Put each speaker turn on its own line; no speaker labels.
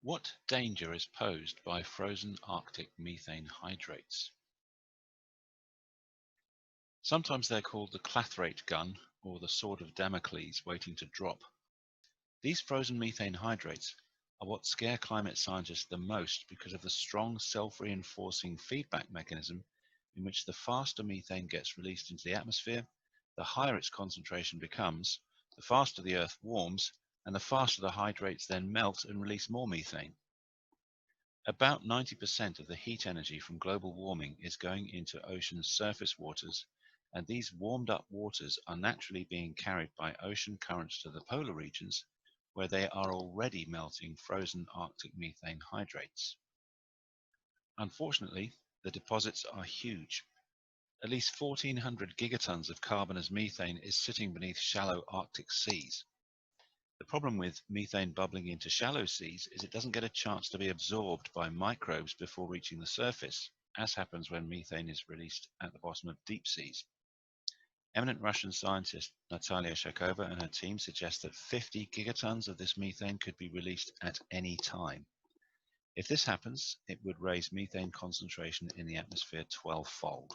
What danger is posed by frozen Arctic methane hydrates? Sometimes they're called the clathrate gun or the sword of Damocles waiting to drop. These frozen methane hydrates are what scare climate scientists the most because of the strong self-reinforcing feedback mechanism in which the faster methane gets released into the atmosphere, the higher its concentration becomes, the faster the Earth warms, and the faster the hydrates then melt and release more methane. About 90% of the heat energy from global warming is going into ocean surface waters, and these warmed up waters are naturally being carried by ocean currents to the polar regions, where they are already melting frozen Arctic methane hydrates. Unfortunately, the deposits are huge. At least 1,400 gigatons of carbon as methane is sitting beneath shallow Arctic seas. The problem with methane bubbling into shallow seas is it doesn't get a chance to be absorbed by microbes before reaching the surface, as happens when methane is released at the bottom of deep seas. Eminent Russian scientist Natalia Shakova and her team suggest that 50 gigatons of this methane could be released at any time. If this happens, it would raise methane concentration in the atmosphere 12-fold.